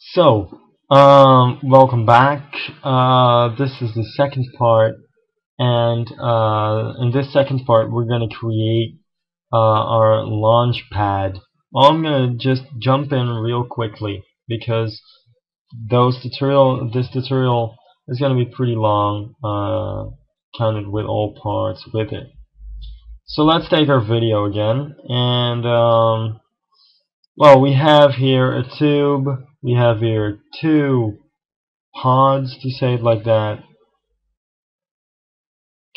So, welcome back. This is the second part, and in this second part, we're gonna create our launch pad. Well, I'm gonna just jump in real quickly because this tutorial is gonna be pretty long, counted with all parts with it. So let's take our video again, and well, we have here a tube. We have here two pods, to say it like that.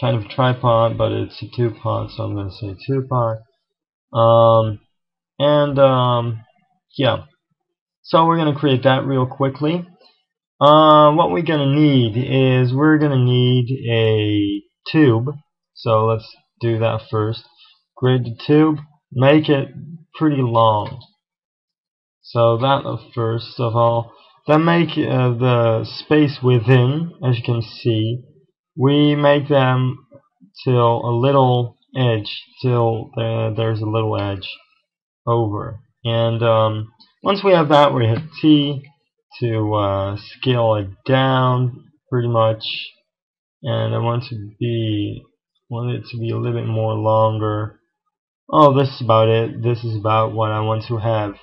Kind of tripod, but it's a two pod, so I'm going to say two pod. And yeah, so we're going to create that real quickly. What we're going to need is we're going to need a tube. So let's do that first. Create the tube, make it pretty long. So that first of all, then make the space within, as you can see, we make them till a little edge, till there's a little edge over. And once we have that, we hit T to scale it down pretty much. And I want it to be a little bit more longer. Oh, this is about it. This is about what I want to have.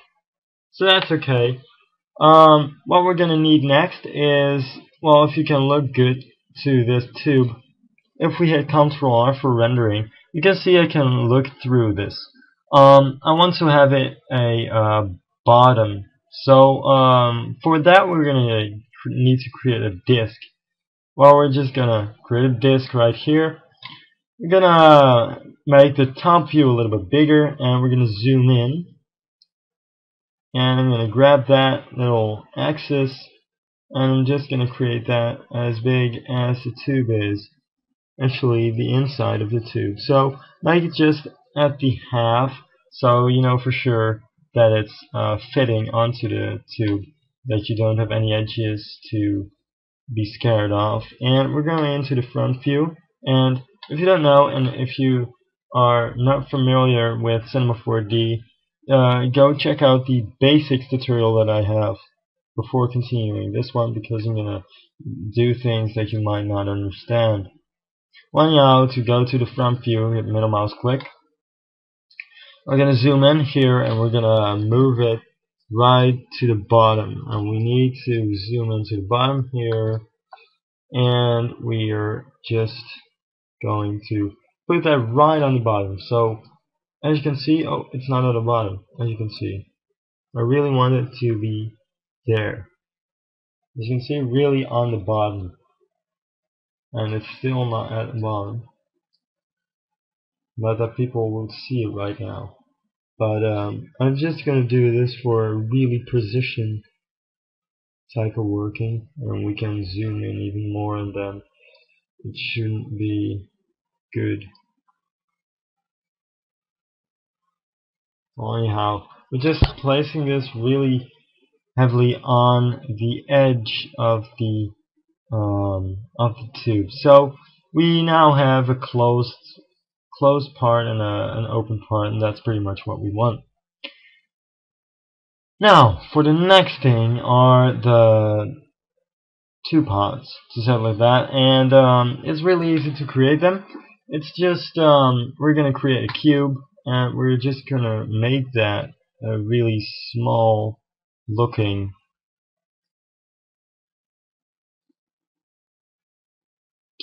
So that's okay. What we're gonna need next is, well, if you can look good to this tube, if we hit Ctrl R for rendering, you can see I can look through this. I want to have it a bottom. So for that we're gonna need to create a disk. Well, we're just gonna create a disk right here. We're gonna make the top view a little bit bigger, and we're gonna zoom in. And I'm going to grab that little axis, and I'm just going to create that as big as the tube is, actually the inside of the tube. So make it just at the half, so you know for sure that it's fitting onto the tube, that you don't have any edges to be scared of. And we're going into the front view, and if you don't know, and if you are not familiar with Cinema 4D, go check out the basics tutorial that I have before continuing this one, because I'm gonna do things that you might not understand. Anyhow, to go to the front view, hit middle mouse click. We're gonna zoom in here, and we're gonna move it right to the bottom, and we need to zoom into the bottom here, and we are just going to put that right on the bottom. So as you can see, oh, it's not at the bottom, as you can see. I really want it to be there. As you can see, really on the bottom. And it's still not at the bottom. But that people will see it right now. But I'm just going to do this for a really precision type of working. And we can zoom in even more, and then it shouldn't be good. Anyhow, we're just placing this really heavily on the edge of the tube. So we now have a closed part and an open part, and that's pretty much what we want. Now, for the next thing are the two pods, to say it like that, and it's really easy to create them. It's just we're gonna create a cube, and we're just gonna make that a really small looking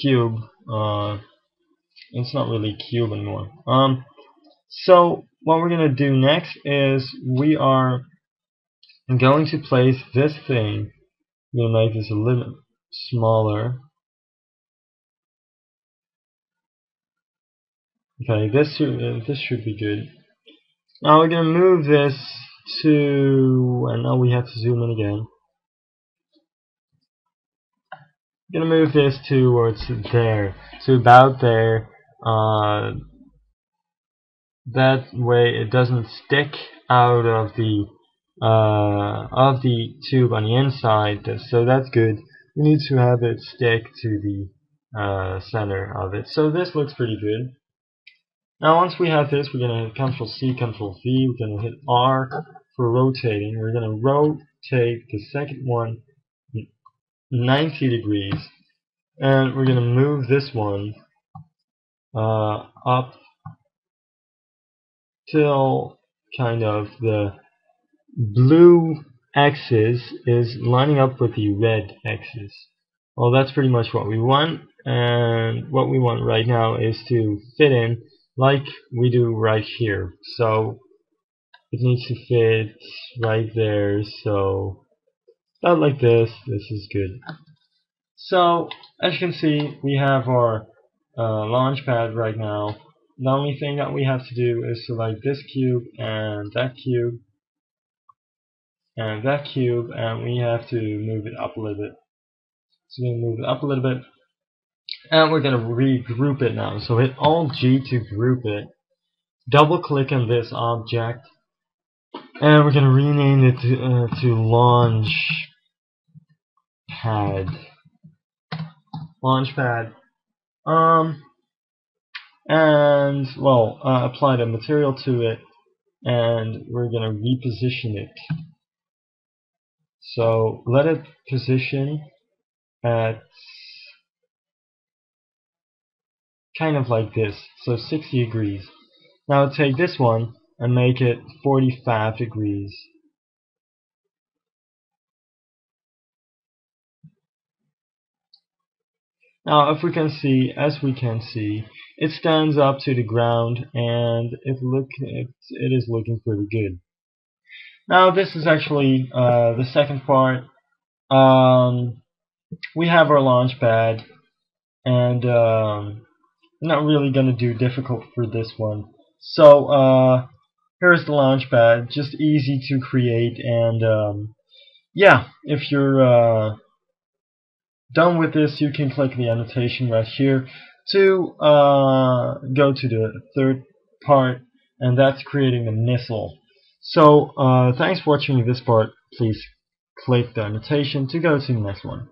cube. It's not really a cube anymore. So what we're gonna do next is we are going to place this thing. I'm gonna make this a little smaller. Okay, this should be good. Now we're gonna move this to, and now we have to zoom in again. Gonna move this towards there, to about there. That way it doesn't stick out of the tube on the inside. So that's good. We need to have it stick to the center of it. So this looks pretty good. Now once we have this, we're gonna hit Ctrl C, Ctrl V. We're gonna hit R for rotating, we're going to rotate the second one 90 degrees, and we're going to move this one up till kind of the blue axis is lining up with the red axis. Well, that's pretty much what we want, and what we want right now is to fit in like we do right here. So it needs to fit right there, so about like this. This is good. So as you can see, we have our launch pad right now. The only thing that we have to do is select this cube and that cube and that cube, and we have to move it up a little bit. So we're going to move it up a little bit, and we're going to regroup it now. So hit Alt-G to group it. Double click on this object, and we're going to rename it to Launch Pad. Launch Pad. And well, apply the material to it, and we're going to reposition it. So let it position at kind of like this, so 60 degrees. Now take this one and make it 45 degrees. Now if we can see, as we can see, it stands up to the ground, and it is looking pretty good. Now this is actually the second part. We have our launch pad, and I'm not really gonna do difficult for this one. So here's the launch pad, just easy to create, and yeah, if you're done with this, you can click the annotation right here to go to the third part, and that's creating the missile. So thanks for watching this part. Please click the annotation to go to the next one.